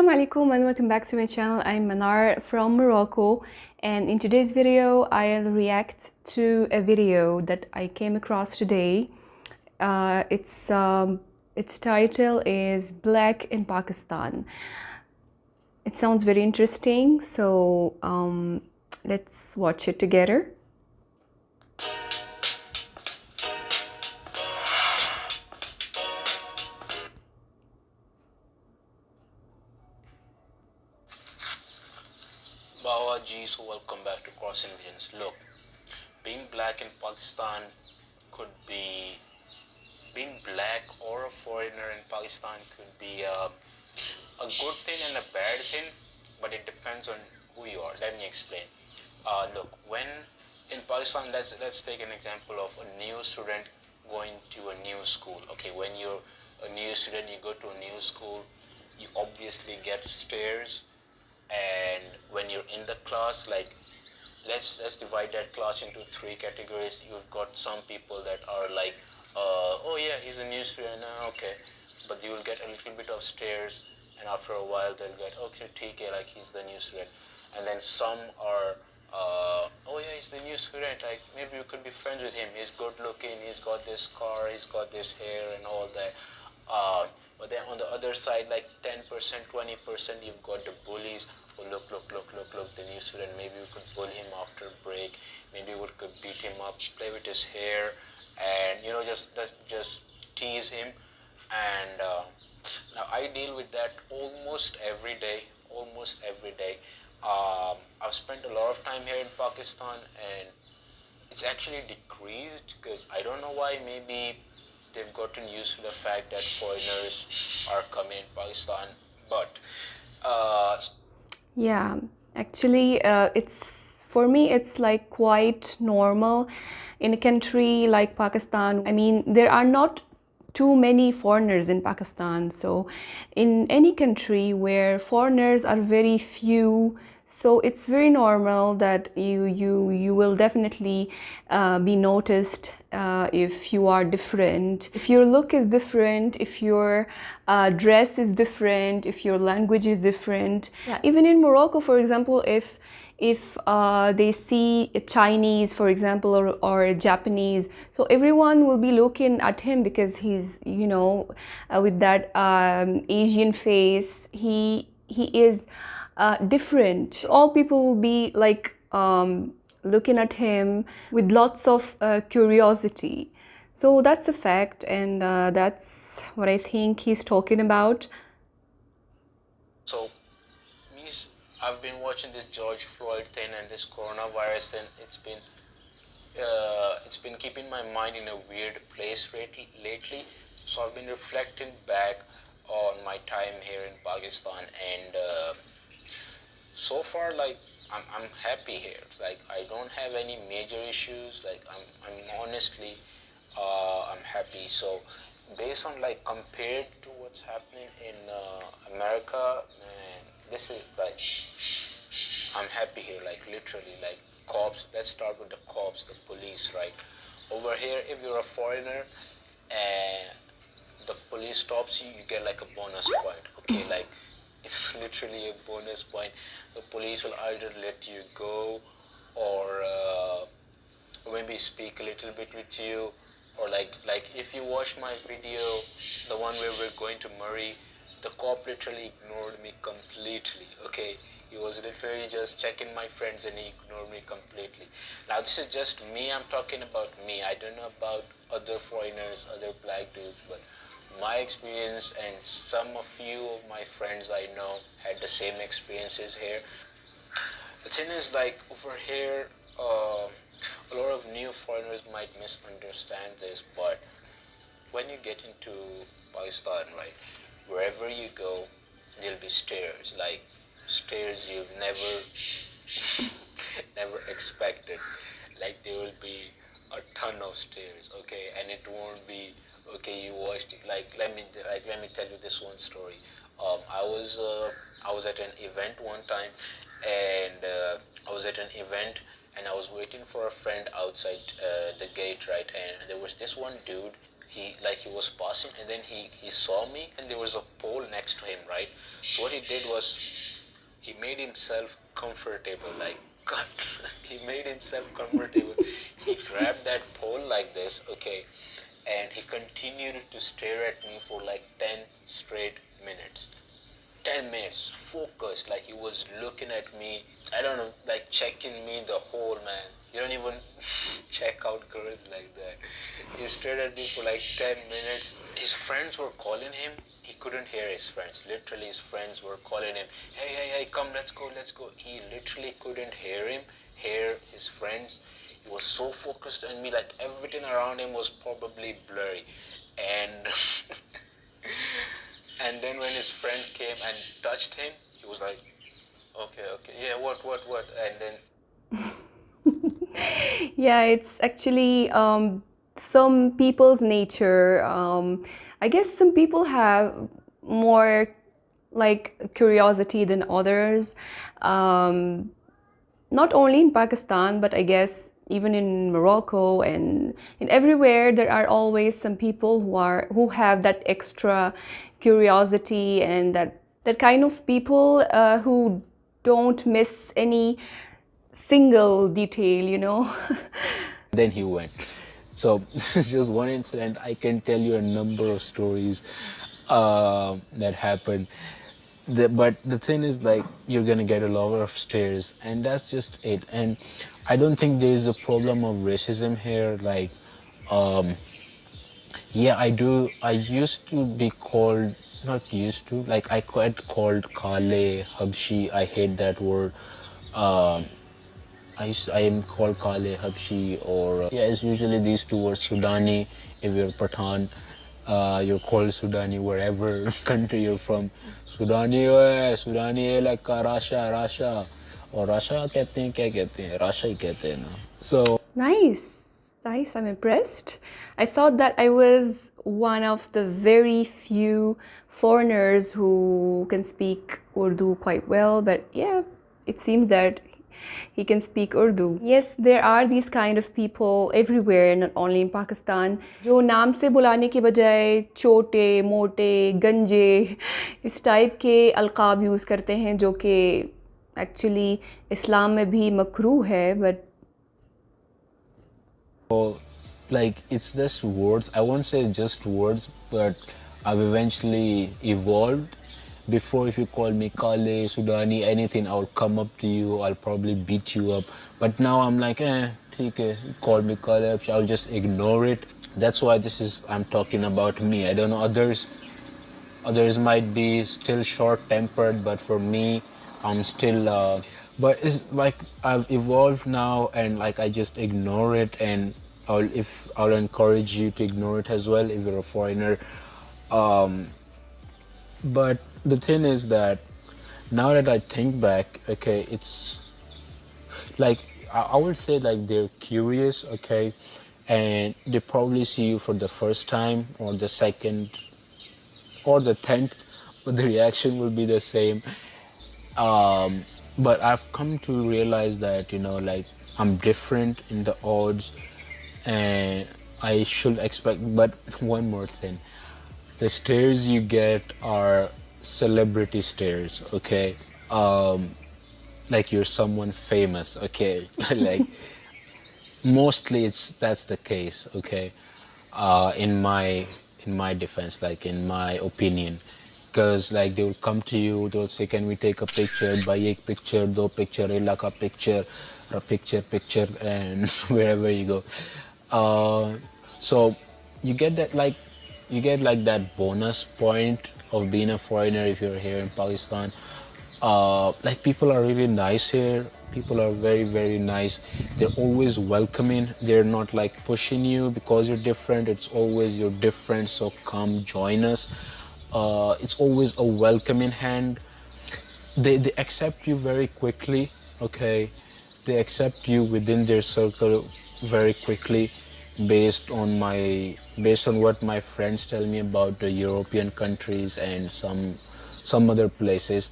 Assalamu alaikum and welcome back to my channel. I'm Manar from Morocco, and in today's video I'll react to a video that I came across today. Its title is Black in Pakistan. It sounds very interesting, so let's watch it together. Bawa ji, so welcome back to Crossing Visions. Look, being black in Pakistan could be, being black or a foreigner in Pakistan could be a good thing and a bad thing, but it depends on who you are. Let me explain. Look, when in Pakistan, let's take an example of a new student going to a new school. Okay, when you're a new student, you go to a new school, you obviously get stares. And when you're in the class, like let's divide that class into three categories. You've got some people that are like, oh yeah, he's a new student, okay, but you will get a little bit of stares, and after a while they'll get, okay, TK, like he's the new student. And then some are, oh yeah, he's the new student, like maybe you could be friends with him, he's good looking, he's got this car, he's got this hair and all that. But then on the other side, like 10%, 20%, you've got the bullies. Oh, look, the new student, maybe you could bully him after break, maybe we could beat him up, play with his hair, and just tease him. And now I deal with that almost every day. I've spent a lot of time here in Pakistan, and it's actually decreased because I don't know why. Maybe they've gotten used to the fact that foreigners are coming in Pakistan. But Yeah, actually, it's for me, it's like quite normal in a country like Pakistan. I mean, there are not too many foreigners in Pakistan. So, in any country where foreigners are very few, so it's very normal that you will definitely be noticed if you are different, if your look is different, if your dress is different, if your language is different. Yeah, even in Morocco, for example, if they see a Chinese, for example, or a Japanese, so everyone will be looking at him because he's, with that Asian face, he is different. All people will be like looking at him with lots of curiosity. So that's a fact, and that's what I think he's talking about. so I've been watching this George Floyd thing and this coronavirus, and it's been keeping my mind in a weird place lately. So I've been reflecting back on my time here in Pakistan, and so far, like I'm happy here. It's like I don't have any major issues. Like I'm honestly I'm happy. So based on, like, compared to what's happening in America, man, this is like, I'm happy here, like literally. Like cops, let's start with the cops, the police, right? Over here, if you're a foreigner and the police stops you, you get like a bonus point, okay? Like it's literally a bonus point. The police will either let you go, or maybe speak a little bit with you, or like if you watch my video, the one where we're going to Murray, the cop literally ignored me completely, okay? He was literally just checking my friends and he ignored me completely. Now this is just me, I'm talking about me. I don't know about other foreigners, other black dudes, but my experience, and some of few of my friends I know had the same experiences here. The thing is, like over here, a lot of new foreigners might misunderstand this, but when you get into Pakistan, right, wherever you go, there'll be stairs, like stairs you've never expected. Like there will be a ton of stairs, okay, and it won't be, okay, you watched it. Like let me tell you this one story. I was at an event one time, and I was waiting for a friend outside the gate, right? And there was this one dude. he was passing, and then he saw me, and there was a pole next to him, right? So what he did was he made himself comfortable, like he made himself comfortable. He grabbed that pole like this, okay, and he continued to stare at me for like 10 straight minutes. 10 minutes focused, like he was looking at me, I don't know, like checking me the whole, man. You don't even check out girls like that. He stared at me for like 10 minutes. His friends were calling him. He couldn't hear his friends. Literally, his friends were calling him, hey, hey, hey, come, let's go, let's go. He literally couldn't hear his friends. He was so focused on me, like everything around him was probably blurry. And and then when his friend came and touched him, he was like, okay, okay, yeah, what, and then Yeah, it's actually some people's nature. I guess some people have more like curiosity than others. Not only in Pakistan, but I guess even in Morocco and in everywhere, there are always some people who have that extra curiosity and that kind of people who don't miss any single detail, you know. then he went. So this is just one incident. I can tell you a number of stories that happened. But the thing is, like, you're gonna get a lot of stares, and that's just it. And I don't think there is a problem of racism here. Like, yeah, I do. I used to be called, not used to, like I got called Kale, Habshi. I hate that word. Um, I am called Kale, Habshi, or yeah, it's usually these two words. Sudani, if you're Pathan, you're called Sudani wherever country you're from. Sudani है, Sudani है like Rasha, Rasha, और Rasha कहते हैं क्या कहते हैं? Rasha ही कहते हैं ना. So Nice. Nice. I'm impressed. I thought that I was one of the very few foreigners who can speak Urdu quite well, but yeah, it seems that he can speak Urdu. Yes, there are these kind of people everywhere, not only in Pakistan, जो नाम से बुलाने के बजाय छोटे, मोटे, गंजे इस टाइप के अलकाब यूज़ करते हैं जो कि एक्चुअली इस्लाम में भी मकरूह है, but like it's just words. I won't say just words, but I've eventually evolved. Before, if you call me Kale, Sudani, anything, I'll come up to you. I'll probably beat you up. But now I'm like, theek hai, call me Kale, I'll just ignore it. That's why I'm talking about me. I don't know others might be still short-tempered, but for me, I'm still. But it's like I've evolved now, and like I just ignore it, and I'll encourage you to ignore it as well if you're a foreigner. But the thing is that now that I think back, okay, it's like I would say like they're curious, okay, and they probably see you for the first time or the second or the 10th, but the reaction will be the same. But I've come to realize that, like I'm different in the odds and I should expect, but one more thing. The stares you get are celebrity stares, okay? Like you're someone famous, okay? Like mostly that's the case, okay? In my defense, like in my opinion, because like they will come to you, they'll say, can we take a picture? Bhai ek picture, do picture, ilaka picture, a picture, and wherever you go. So you get like that bonus point of being a foreigner if you're here in Pakistan. Like people are really nice here. People are very, very nice. They're always welcoming. They're not like pushing you because you're different. It's always you're different, so come join us. It's always a welcoming hand. They accept you very quickly, okay? They accept you within their circle very quickly based on what my friends tell me about the European countries and some other places.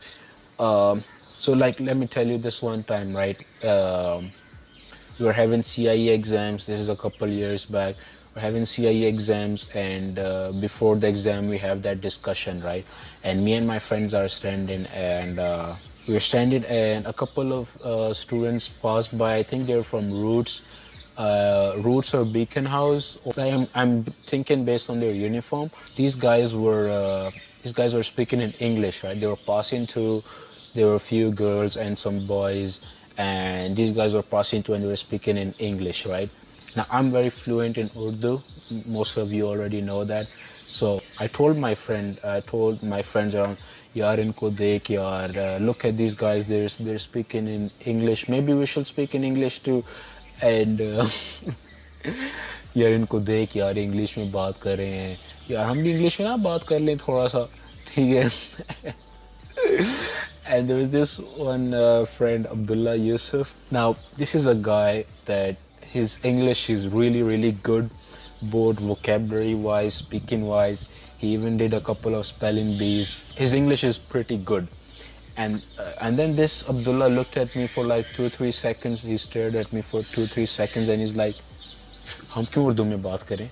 So like let me tell you this one time, right? We were having CIE exams. This is a couple years back. we're having CIE exams, and before the exam we have that discussion, right? And me and my friends are standing, and we're standing, and a couple of students passed by. I think they're from Roots or Beacon House. I'm thinking based on their uniform. These guys were speaking in English, right? They were passing through. There were a few girls and some boys, and these guys were passing through and they were speaking in English, right? Now I'm very fluent in Urdu. Most of you already know that. So I told my friends around, yaar inko dekh yaar, look at these guys. They're speaking in English. Maybe we should speak in English too. And यार इनको देख यार English में बात कर रहे हैं यार हम भी इंग्लिश में ना बात कर लें थोड़ा सा ठीक है and there was this one friend Abdullah Yusuf. Now this is a guy that his English is really good, both vocabulary wise, speaking wise. He even did a couple of spelling bees. His English is pretty good. And then this Abdullah looked at me for like 2-3 seconds. He stared at me for 2-3 seconds and he's like, हम क्यों उर्दू में बात करें,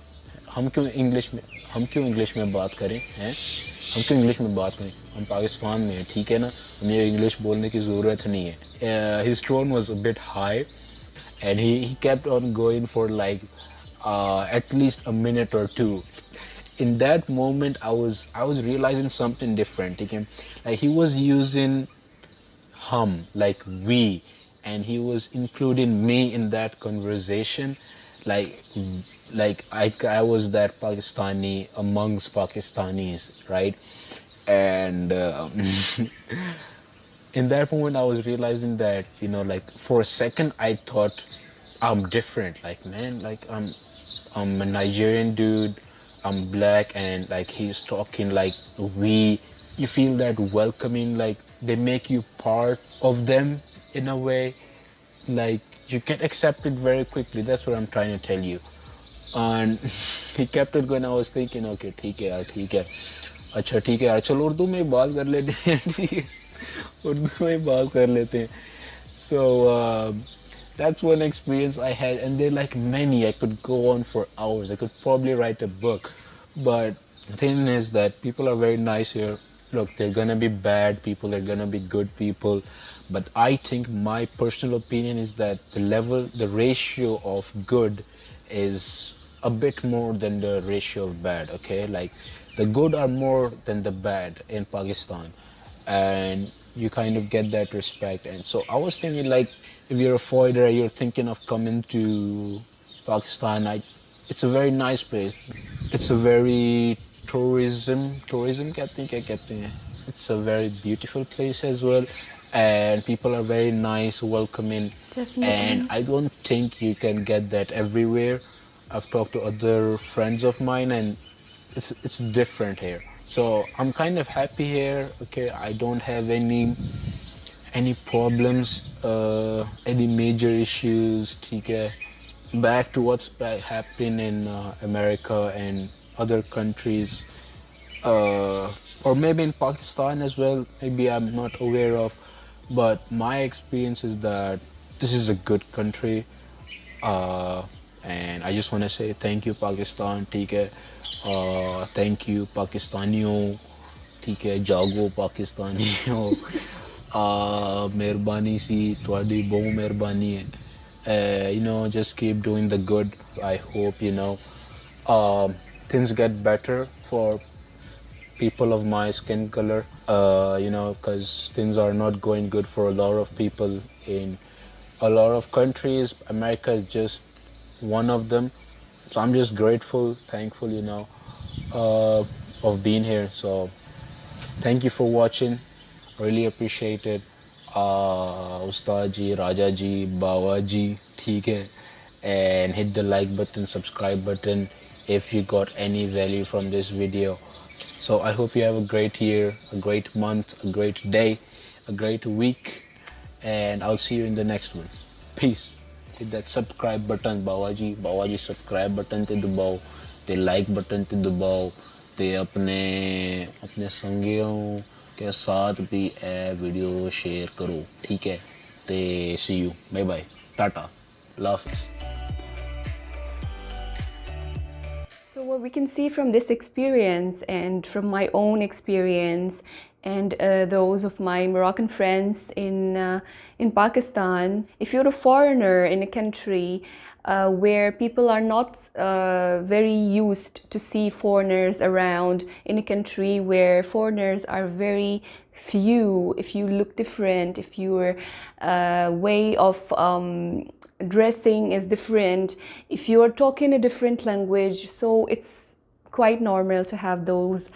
हम क्यों English में बात करें हैं, हम क्यों इंग्लिश में बात करें, हम पाकिस्तान में हैं, ठीक है ना, हमें इंग्लिश बोलने की ज़रूरत नहीं है. His tone was a bit high and he kept on going for like at least a minute or two. In that moment I was realizing something different. Okay? Like he was using hum, like we, and he was including me in that conversation. Like I was that Pakistani amongst Pakistanis, right? And in that moment I was realizing that, you know, like for a second I thought I'm different. Like, man, like I'm a Nigerian dude, I'm black, and like he's talking like we. You feel that welcoming, like they make you part of them in a way. Like you get accepted very quickly. That's what I'm trying to tell you. And he kept it going. I was thinking, okay, ठीक है यार, ठीक है, अच्छा ठीक है यार, चलो उर्दू में बात कर लेते हैं, ठीक है, उर्दू में बात कर लेते हैं. So that's one experience I had, and they're like many. I could go on for hours. I could probably write a book. But the thing is that people are very nice here. Look, they're gonna be bad people, they're gonna be good people. But I think my personal opinion is that the ratio of good is a bit more than the ratio of bad, okay? Like the good are more than the bad in Pakistan. And you kind of get that respect. And so I was thinking, like, if you're a foreigner, you're thinking of coming to Pakistan, it's a very nice place. It's a very tourism कहते हैं. It's a very beautiful place as well, and people are very nice, welcoming. Definitely. And I don't think you can get that everywhere. I've talked to other friends of mine, and it's different here. So I'm kind of happy here. Okay, I don't have any problems, any major issues. ठीक है. Back to what's happening in America and other countries, or maybe in Pakistan as well. Maybe I'm not aware of, but my experience is that this is a good country, and I just want to say thank you, Pakistan. ठीक है. Thank you, Pakistaniyo. ठीक है. जागो पाकिस्तानियों. मेहरबानी सी तुहाडी बहुत मेहरबानी है. You know, just keep doing the good. I hope, you know, things get better for people of my skin color, you know, because things are not going good for a lot of people in a lot of countries. America is just one of them. So I'm just grateful, thankful, you know, of being here. So thank you for watching. Really appreciate it. Ustad ji, Raja ji, Bawa ji, theek hai. And hit the like button, subscribe button if you got any value from this video. So I hope you have a great year, a great month, a great day, a great week, and I'll see you in the next one. Peace. Hit that subscribe button, Bawa ji subscribe button te dubao, te like button te dubao, te अपने संगियों के साथ भी video share करो, ठीक है. ते सी you, bye bye, Tata, अल्लाह हाफिज़. So what we can see from this experience and from my own experience and those of my Moroccan friends in Pakistan, if you're a foreigner in a country where people are not very used to see foreigners around, in a country where foreigners are very few, if you look different, if your way of dressing is different, if you are talking a different language, so it's quite normal to have those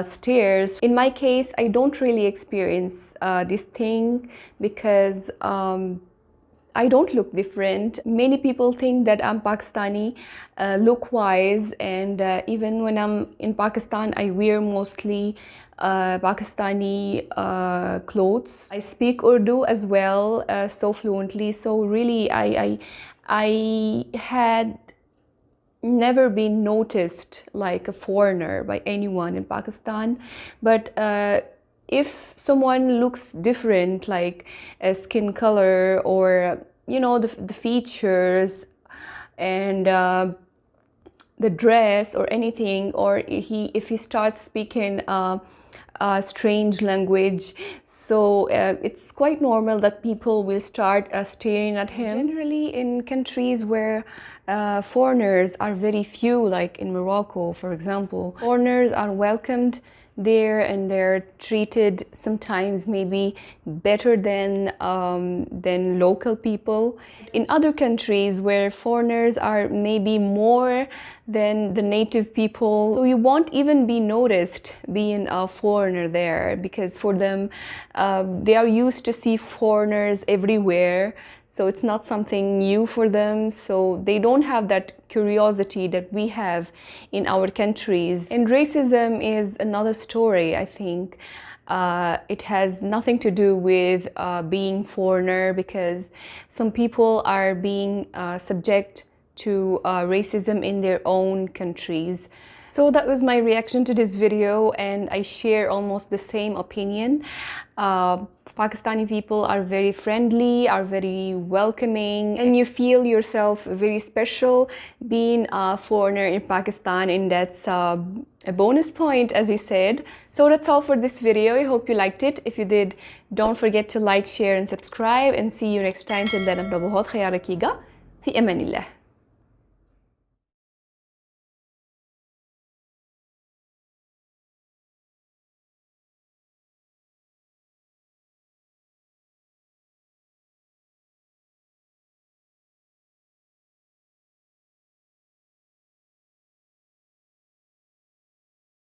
stares. In my case, I don't really experience this thing because I don't look different. Many people think that I'm Pakistani look-wise, and even when I'm in Pakistan, I wear mostly Pakistani clothes. I speak Urdu as well, so fluently. So really, I had never been noticed like a foreigner by anyone in Pakistan, but if someone looks different, like a skin color or the features and the dress or anything, or if he starts speaking a strange language, so it's quite normal that people will start staring at him. Generally, in countries where foreigners are very few, like in Morocco, for example, foreigners are welcomed there and they're treated sometimes maybe better than local people. In other countries where foreigners are maybe more than the native people, so you won't even be noticed being a foreigner there, because for them they are used to see foreigners everywhere. So it's not something new for them, so they don't have that curiosity that we have in our countries. And racism is another story, I think. It has nothing to do with being foreigner, because some people are being subject to racism in their own countries. So that was my reaction to this video, and I share almost the same opinion. Pakistani people are very friendly, are very welcoming, and you feel yourself very special being a foreigner in Pakistan, and that's a bonus point, as you said. So that's all for this video. I hope you liked it. If you did, don't forget to like, share and subscribe, and see you next time. Till then, अपना बहुत ख्याल रखिएगा. في أمان الله.